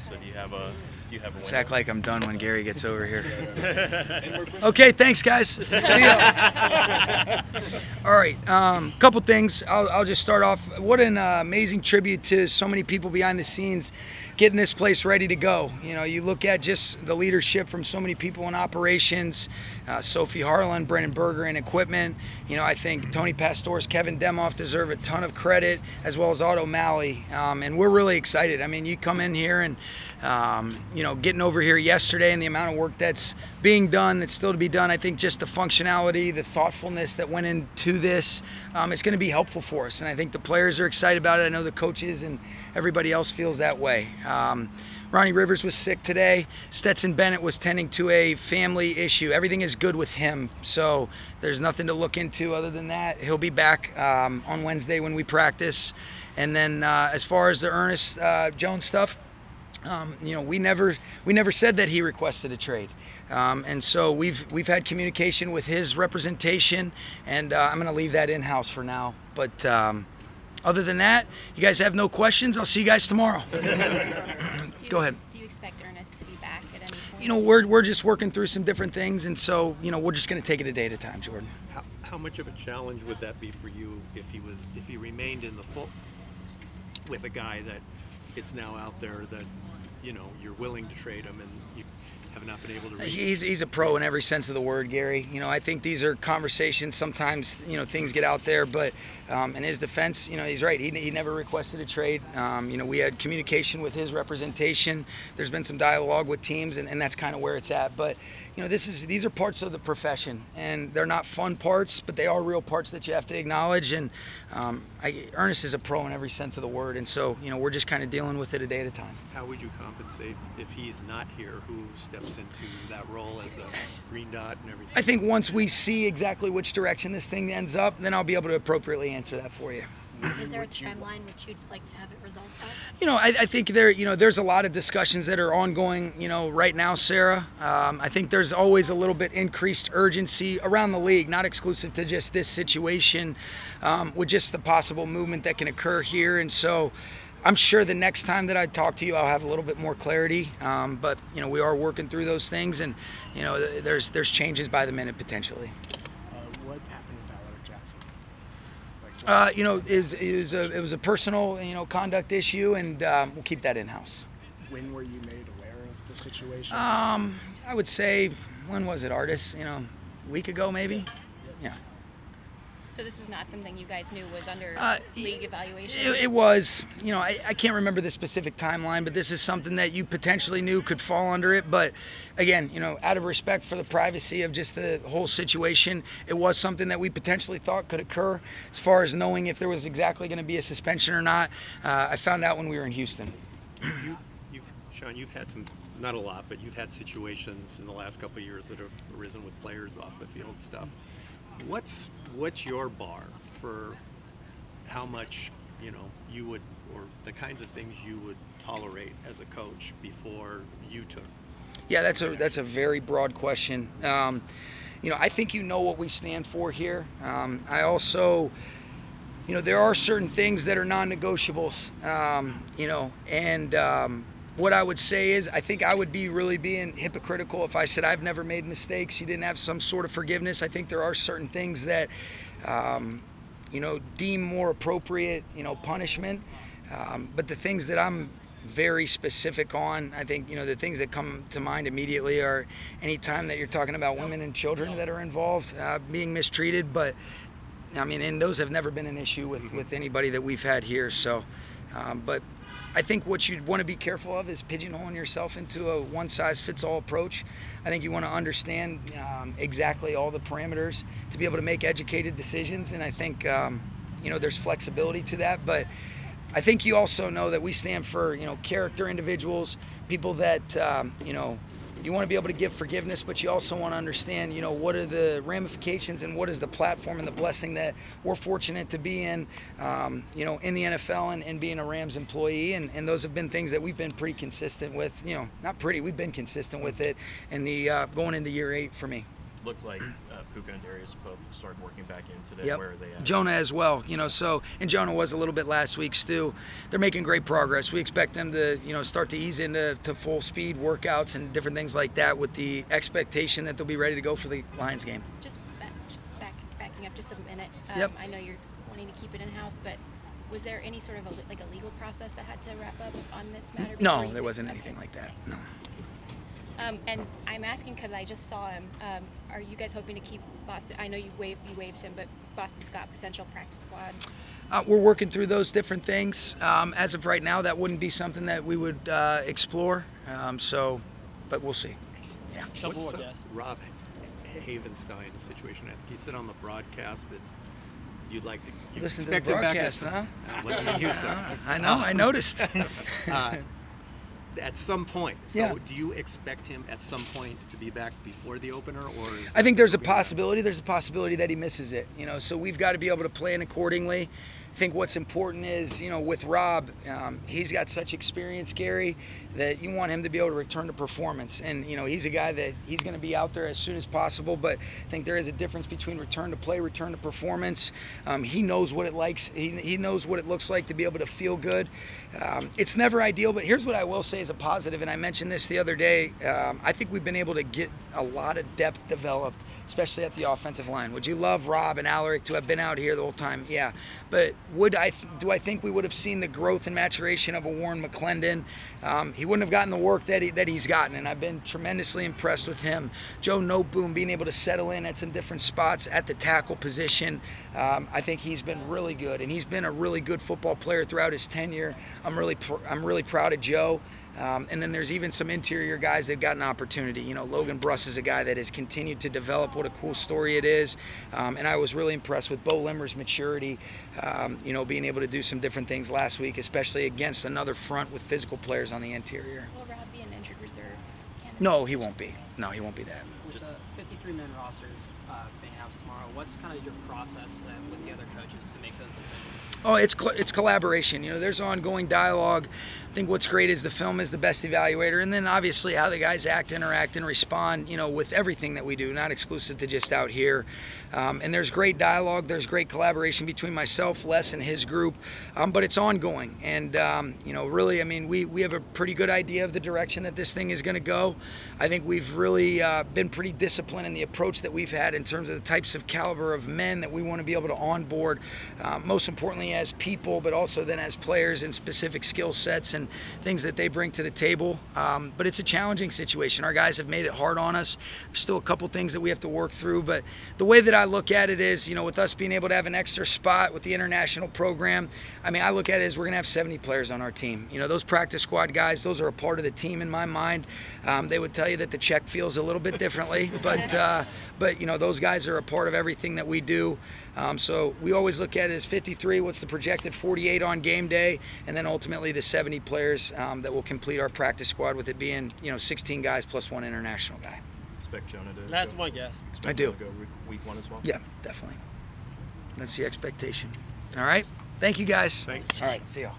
So do you have a Let's act like I'm done when Gary gets over here. Okay, thanks, guys. See ya. All right, couple things. I'll just start off. What an amazing tribute to so many people behind the scenes getting this place ready to go. You know, you look at just the leadership from so many people in operations, Sophie Harlan, Brennan Berger in equipment. You know, I think Tony Pastores, Kevin Demoff deserve a ton of credit, as well as Otto Malley. And we're really excited. I mean, you come in here and, you know, getting over here yesterday and the amount of work that's being done, that's still to be done, I think just the functionality, the thoughtfulness that went into this, it's going to be helpful for us. And I think the players are excited about it. I know the coaches and everybody else feels that way. Ronnie Rivers was sick today. Stetson Bennett was tending to a family issue. Everything is good with him, so there's nothing to look into other than that. He'll be back on Wednesday when we practice. And then as far as the Ernest Jones stuff, you know, we never said that he requested a trade. And so we've had communication with his representation, and I'm going to leave that in-house for now. But other than that, you guys have no questions. I'll see you guys tomorrow. Go ahead. Do you expect Ernest to be back at any point? You know, we're just working through some different things, and so, you know, we're just going to take it a day at a time, Jordan. How much of a challenge would that be for you if he remained in the full with a guy that it's now out there that, you know, you're willing to trade him and you have not been able to reach? He's a pro in every sense of the word, Gary. You know, I think these are conversations. Sometimes, you know, things get out there, but in his defense, you know, he's right. He never requested a trade. You know, we had communication with his representation. There's been some dialogue with teams, and that's kind of where it's at. But, you know, these are parts of the profession, and they're not fun parts, but they are real parts that you have to acknowledge. And Ernest is a pro in every sense of the word, and so, you know, we're just kind of dealing with it a day at a time. How would you compensate if he's not here? Who steps into that role as a green dot and everything? I think once we see exactly which direction this thing ends up, then I'll be able to appropriately answer that for you. Is there a timeline which you'd like to have it resolved by? You know, I think there's a lot of discussions that are ongoing, you know, right now, Sarah. I think there's always a little bit increased urgency around the league, not exclusive to just this situation, with just the possible movement that can occur here. And so I'm sure the next time that I talk to you, I'll have a little bit more clarity. But, you know, we are working through those things, and, you know, there's changes by the minute potentially. What happened with Valor Jackson? You know, it was a personal, you know, conduct issue, and we'll keep that in-house. When were you made aware of the situation? I would say, when was it, Artis? You know, a week ago maybe? Yeah. So this was not something you guys knew was under league evaluation? It was. You know, I can't remember the specific timeline, but this is something that you potentially knew could fall under it. But again, you know, out of respect for the privacy of just the whole situation, it was something that we potentially thought could occur. As far as knowing if there was exactly going to be a suspension or not, I found out when we were in Houston. Sean, you've had some, not a lot, but you've had situations in the last couple of years that have arisen with players off the field stuff. What's your bar for how much, you know, you would, or the kinds of things you would tolerate as a coach before you took? Yeah, that's a very broad question. You know, I think you know what we stand for here. I also, you know, there are certain things that are non-negotiables. You know, and what I would say is, I think I would be really being hypocritical if I said I've never made mistakes. You didn't have some sort of forgiveness. I think there are certain things that, you know, deem more appropriate, you know, punishment. But the things that I'm very specific on, I think, you know, the things that come to mind immediately are any time that you're talking about women and children that are involved being mistreated. But, I mean, and those have never been an issue with anybody that we've had here. So, but I think what you'd want to be careful of is pigeonholing yourself into a one-size-fits-all approach. I think you want to understand exactly all the parameters to be able to make educated decisions, and I think you know, there's flexibility to that. But I think you also know that we stand for, you know, character individuals, people that you know, you want to be able to give forgiveness, but you also want to understand, you know, what are the ramifications and what is the platform and the blessing that we're fortunate to be in, you know, in the NFL and being a Rams employee. And those have been things that we've been pretty consistent with, you know, not pretty, we've been consistent with it in the going into year 8 for me. looks like Puka and Darius both started working back in today. Yep. Where are they at? Jonah as well, and Jonah was a little bit last week, Stu. They're making great progress. We expect them to, start to ease into full speed workouts and different things like that, with the expectation that they'll be ready to go for the Lions game. Just backing up just a minute. Yep. I know you're wanting to keep it in-house, but was there any sort of a legal process that had to wrap up on this matter? No, there wasn't anything like that. No. And I'm asking because I just saw him. Are you guys hoping to keep Boston? I know you waived him, but Boston Scott potential practice squad. We're working through those different things. As of right now, that wouldn't be something that we would explore. But we'll see. Yeah. What's Rob Havenstein's situation? I think he said on the broadcast that you'd like to listen to the broadcast, huh? Wasn't in Houston. I know. I noticed. At some point. So Yeah. do you expect him at some point to be back before the opener, or is I think there's a possibility. There's a possibility that he misses it. So we've got to be able to plan accordingly. I think what's important is, with Rob, he's got such experience, Gary, that you want him to be able to return to performance. And, he's a guy that he's going to be out there as soon as possible, but I think there is a difference between return to play, return to performance. He knows what it likes. He knows what it looks like to be able to feel good. It's never ideal, but here's what I will say is a positive, and I mentioned this the other day. I think we've been able to get a lot of depth developed, especially at the offensive line. Would you love Rob and Alaric to have been out here the whole time? Yeah. But do I think we would have seen the growth and maturation of a Warren McClendon? He wouldn't have gotten the work that he's gotten, and I've been tremendously impressed with him. Joe Noteboom being able to settle in at some different spots at the tackle position. I think he's been really good, and he's been a really good football player throughout his tenure. I'm really proud of Joe. And then there's even some interior guys that got an opportunity. Logan Bruss is a guy that has continued to develop. What a cool story it is. And I was really impressed with Bo Limmer's maturity, being able to do some different things last week, especially against another front with physical players on the interior. Will Rob be an injured reserve candidate? No, he won't be. No, he won't be that. With the 53-man rosters being announced tomorrow, what's kind of your process with the other coaches to make those decisions? Oh, it's collaboration. There's ongoing dialogue. I think what's great is the film is the best evaluator, and then obviously how the guys act, interact, and respond, with everything that we do, not exclusive to just out here. And there's great dialogue, there's great collaboration between myself, Les, and his group, but it's ongoing. And, really, we have a pretty good idea of the direction that this thing is going to go. I think we've really been pretty disciplined in the approach that we've had in terms of the types of caliber of men that we want to be able to onboard, most importantly as people, but also then as players and specific skill sets and things that they bring to the table. But it's a challenging situation. Our guys have made it hard on us. There's still a couple things that we have to work through, but the way that I look at it is, with us being able to have an extra spot with the international program, I look at it as we're going to have 70 players on our team. Those practice squad guys, those are a part of the team in my mind. They would tell you that the check feels a little bit differently, but those guys are a part of everything that we do. So we always look at it as 53, what's the projected 48 on game day, and then ultimately the 70 players that will complete our practice squad, with it being 16 guys plus one international guy. Expect Jonah to That's one guess. I do. Jonah to go week one as well? Yeah, definitely. That's the expectation. All right. Thank you, guys. Thanks. All right. See y'all.